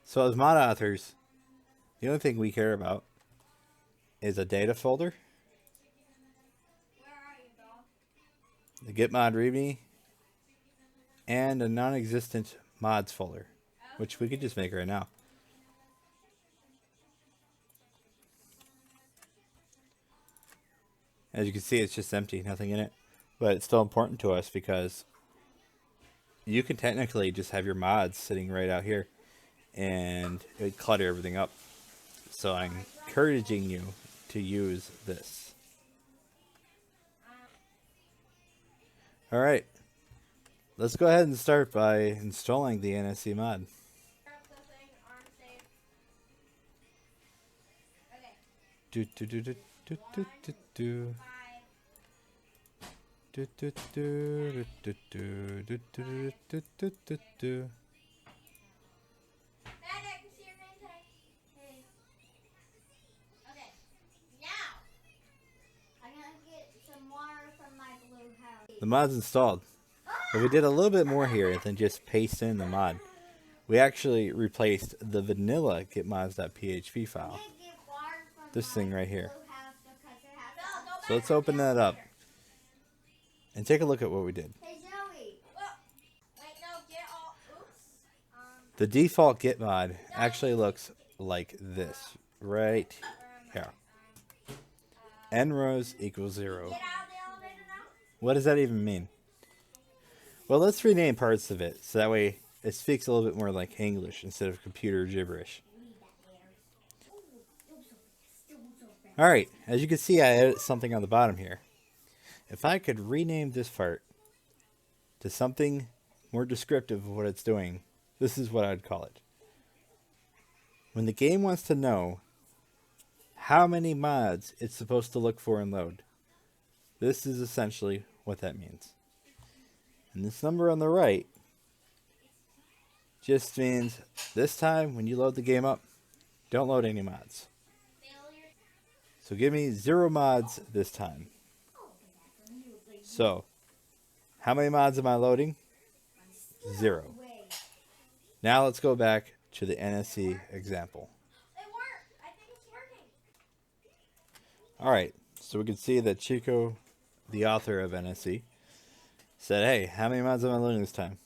So as mod authors, the only thing we care about is a data folder, the GetMod README, and a non-existent mods folder, which we could just make right now. As you can see, it's just empty, nothing in it. But it's still important to us because you can technically just have your mods sitting right out here and it would clutter everything up. So I'm encouraging you to use this. Alright, let's go ahead and start by installing the NSC mod. Do do do do do do do do. Do do do do do do do do do do do. The mod's installed, but we did a little bit more here than just paste in the mod. We actually replaced the vanilla getmods.php file. This thing right here. So let's open that up and take a look at what we did. The default getmod actually looks like this right here. N rows equals 0. What does that even mean? Well, let's rename parts of it so that way it speaks a little bit more like English instead of computer gibberish. Alright, as you can see, I added something on the bottom here. If I could rename this part to something more descriptive of what it's doing, this is what I'd call it. When the game wants to know how many mods it's supposed to look for and load, this is essentially what that means. And this number on the right just means this time when you load the game up, don't load any mods. So give me 0 mods this time. So, how many mods am I loading? 0. Now let's go back to the NSC example. Alright, so we can see that Chico, the author of NSC, said, hey, how many mods am I loading this time?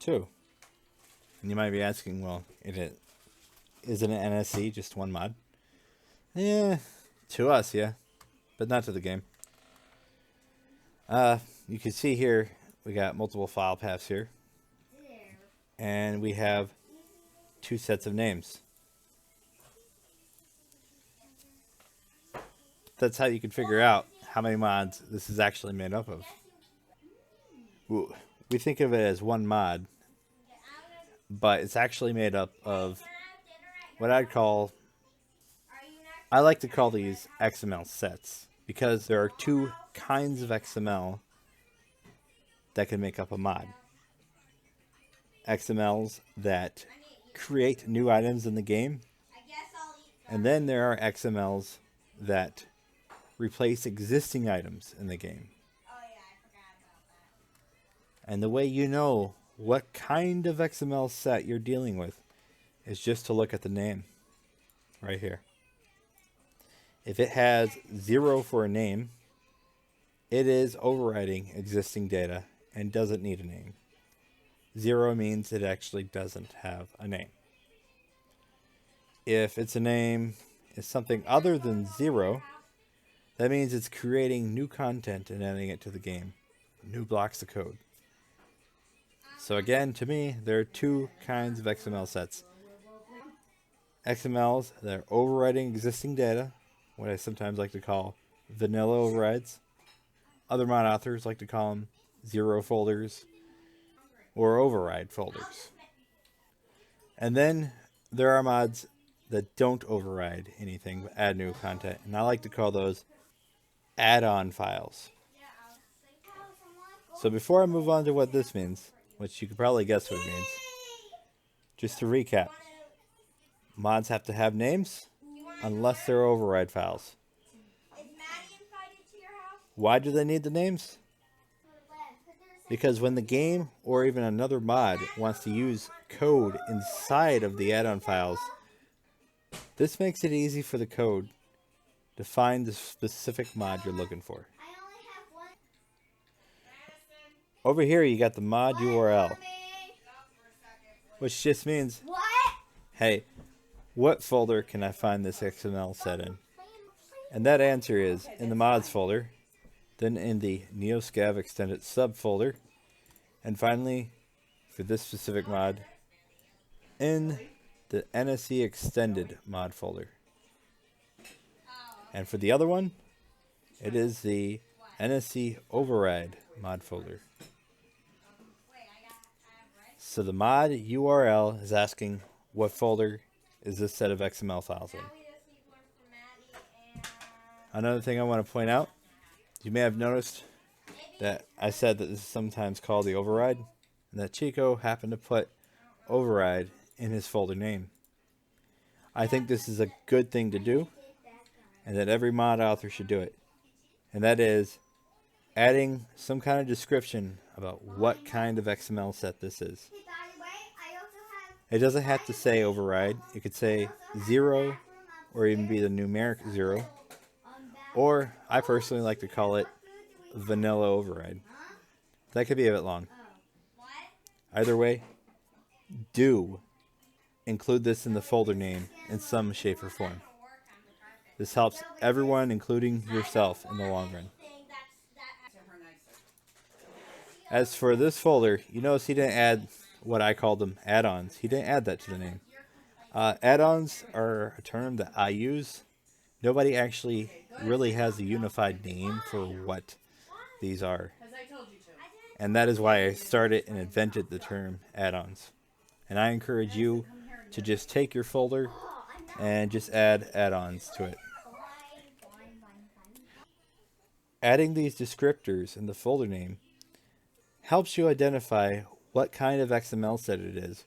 2. And you might be asking, well, isn't an NSC just 1 mod? Yeah, to us, yeah, but not to the game. You can see here, we got multiple file paths here. And we have 2 sets of names. That's how you can figure out how many mods this is actually made up of. We think of it as 1 mod, but it's actually made up of what I like to call these XML sets, because there are 2 kinds of XML that can make up a mod. XMLs that create new items in the game, and then there are XMLs that replace existing items in the game. And the way you know what kind of XML set you're dealing with is just to look at the name right here. If it has 0 for a name, it is overriding existing data and doesn't need a name. 0 means it actually doesn't have a name. If its a name is something other than 0, that means it's creating new content and adding it to the game. New blocks of code. So again, to me, there are 2 kinds of XML sets. XMLs that are overriding existing data, what I sometimes like to call vanilla overrides. Other mod authors like to call them 0 folders or override folders. And then there are mods that don't override anything but add new content, and I like to call those add-on files. So before I move on to what this means, which you could probably guess what it means, just to recap, mods have to have names unless they're override files. Why do they need the names? Because when the game or even another mod wants to use code inside of the add-on files, this makes it easy for the code to find the specific mod you're looking for. Over here you got the mod URL, which just means, hey, what folder can I find this XML set in? And that answer is in the mods folder, then in the NeoScav extended subfolder, and finally, for this specific mod, in the NSE extended mod folder. And for the other one, it is the NSE override mod folder. So the mod URL is asking what folder is this set of XML files in. Another thing I want to point out, you may have noticed that I said that this is sometimes called the override, and that Chico happened to put override in his folder name. I think this is a good thing to do, and that every mod author should do it. And that is adding some kind of description about what kind of XML set this is. It doesn't have to say override. It could say 0 or even be the numeric 0. Or I personally like to call it vanilla override. That could be a bit long. Either way, do include this in the folder name in some shape or form. This helps everyone, including yourself, in the long run. As for this folder, you notice he didn't add what I call them add-ons. He didn't add that to the name. Add-ons are a term that I use. Nobody actually really has a unified name for what these are. And that is why I started and invented the term add-ons. And I encourage you to just take your folder and just add add-ons to it. Adding these descriptors in the folder name helps you identify what kind of XML set it is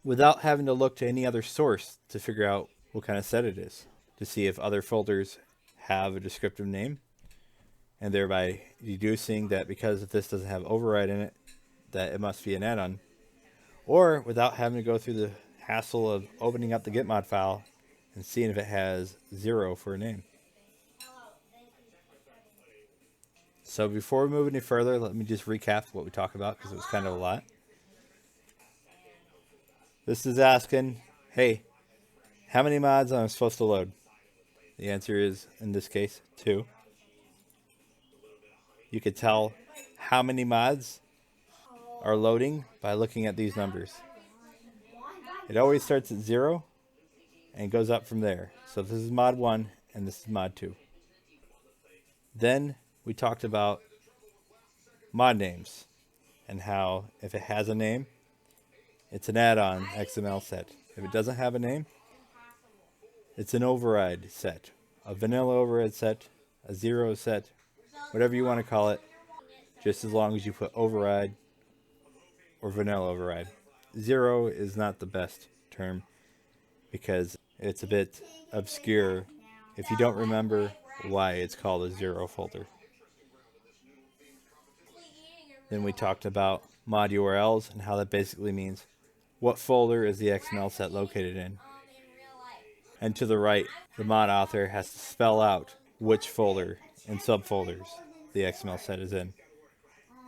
without having to look to any other source to figure out what kind of set it is, to see if other folders have a descriptive name, and thereby deducing that because if this doesn't have override in it, that it must be an add-on, or without having to go through the hassle of opening up the GetMod file and seeing if it has 0 for a name. So before we move any further, let me just recap what we talked about because it was kind of a lot. This is asking, hey, how many mods am I supposed to load? The answer is, in this case, 2. You could tell how many mods are loading by looking at these numbers. It always starts at 0 and goes up from there. So this is mod 1 and this is mod 2. Then we talked about mod names and how if it has a name, it's an add-on XML set. If it doesn't have a name, it's an override set, a vanilla override set, a 0 set, whatever you want to call it, just as long as you put override or vanilla override. 0 is not the best term because it's a bit obscure if you don't remember why it's called a 0 folder. Then we talked about mod URLs and how that basically means what folder is the XML set located in. And to the right, the mod author has to spell out which folder and subfolders the XML set is in.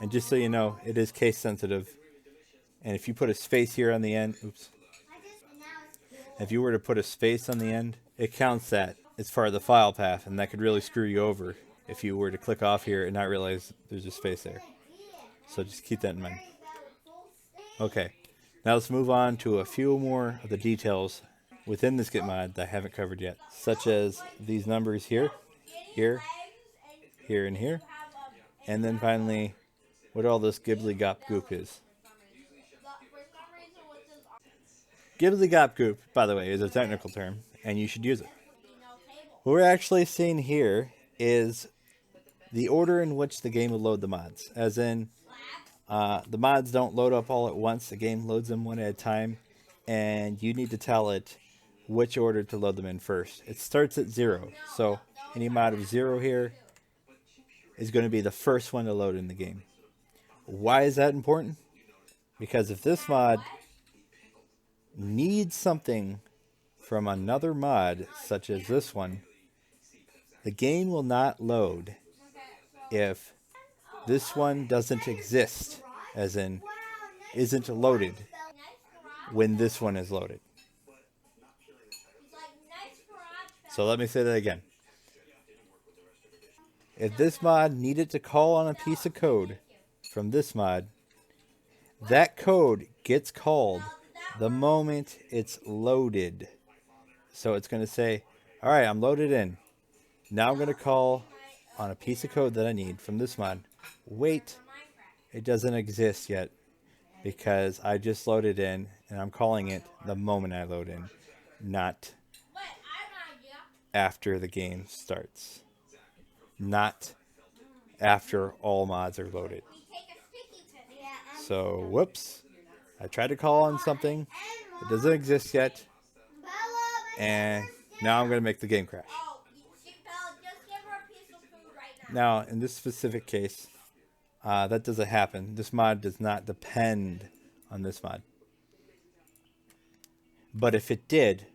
And just so you know, it is case sensitive. And if you put a space here on the end, if you were to put a space on the end, it counts that as part of the file path, and that could really screw you over if you were to click off here and not realize there's a space there. So just keep that in mind. Okay, now let's move on to a few more of the details within this GetMod that I haven't covered yet, such as these numbers here, here, here, and here, and then finally what all this gibbly-gop-goop is. Gibbly-gop-goop, by the way, is a technical term, and you should use it. What we're actually seeing here is the order in which the game will load the mods, as in the mods don't load up all at once. The game loads them one at a time, and you need to tell it which order to load them in first. It starts at 0, so any mod of 0 here is going to be the first one to load in the game. Why is that important? Because if this mod needs something from another mod, such as this one, the game will not load if this one doesn't exist, as in isn't loaded when this one is loaded. So let me say that again. If this mod needed to call on a piece of code from this mod, that code gets called the moment it's loaded. So it's going to say, all right, I'm loaded in. Now I'm going to call on a piece of code that I need from this mod. Wait, it doesn't exist yet because I just loaded in and I'm calling it the moment I load in, not after the game starts. Not after all mods are loaded. So, whoops. I tried to call on something. It doesn't exist yet. And now I'm going to make the game crash. Now, in this specific case, that doesn't happen. This mod does not depend on this mod. But if it did,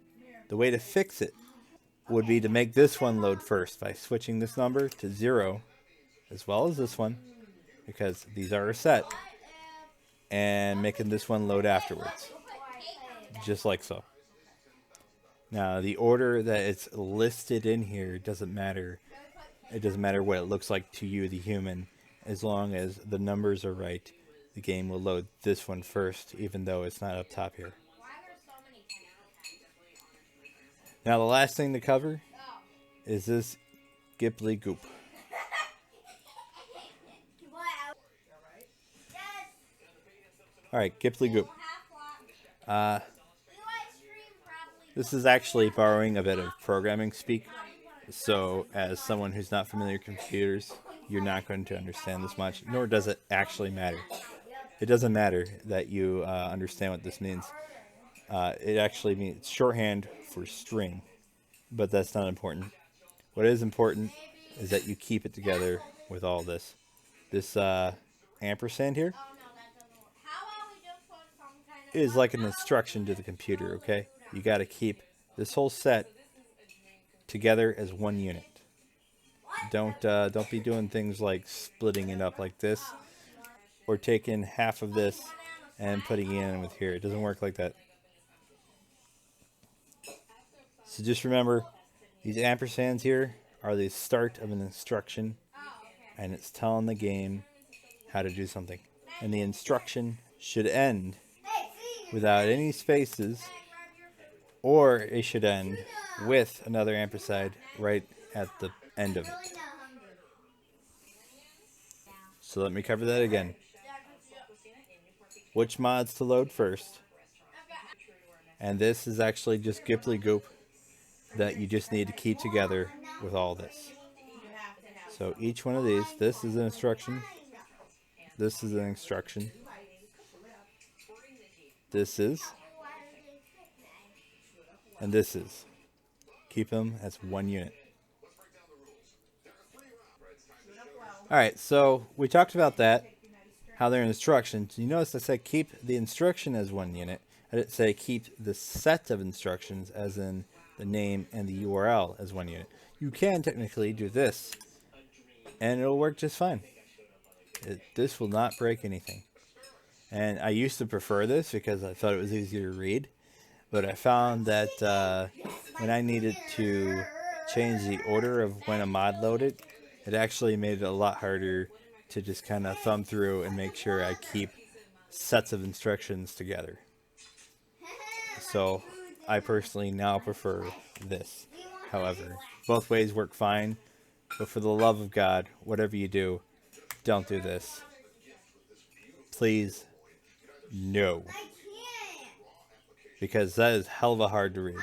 the way to fix it would be to make this one load first by switching this number to 0, as well as this one, because these are a set, and making this one load afterwards, just like so. Now, the order that it's listed in here doesn't matter. It doesn't matter what it looks like to you, the human, as long as the numbers are right. The game will load this one first, even though it's not up top here. Now, the last thing to cover is this Ghibli goop. Alright, Ghibli goop. This is actually borrowing a bit of programming speak. So, as someone who's not familiar with computers, you're not going to understand this much, nor does it actually matter. It doesn't matter that you understand what this means. It actually means shorthand for string, but that's not important. What is important is that you keep it together with all this. This ampersand here is like an instruction to the computer, okay? You got to keep this whole set together as one unit. Don't be doing things like splitting it up like this, or taking half of this and putting it in with here. It doesn't work like that. So just remember, these ampersands here are the start of an instruction, and it's telling the game how to do something. And the instruction should end without any spaces, or it should end with another ampersand right at the end of it. So let me cover that again. Which mods to load first? And this is actually just Ghibli goop that you just need to keep together with all this. So each one of these, this is an instruction. This is an instruction. This is. And this is. Keep them as one unit. Alright, so we talked about that, how they're instructions. You notice I said keep the instruction as one unit. I didn't say keep the set of instructions, as in the name and the URL, as one unit. You can technically do this, and it'll work just fine. This will not break anything. And I used to prefer this because I thought it was easier to read, but I found that when I needed to change the order of when a mod loaded, it actually made it a lot harder to just kind of thumb through and make sure I keep sets of instructions together. So I personally now prefer this. However, both ways work fine, but for the love of God, whatever you do, don't do this. Please, no. Because that is hell of a hard to read.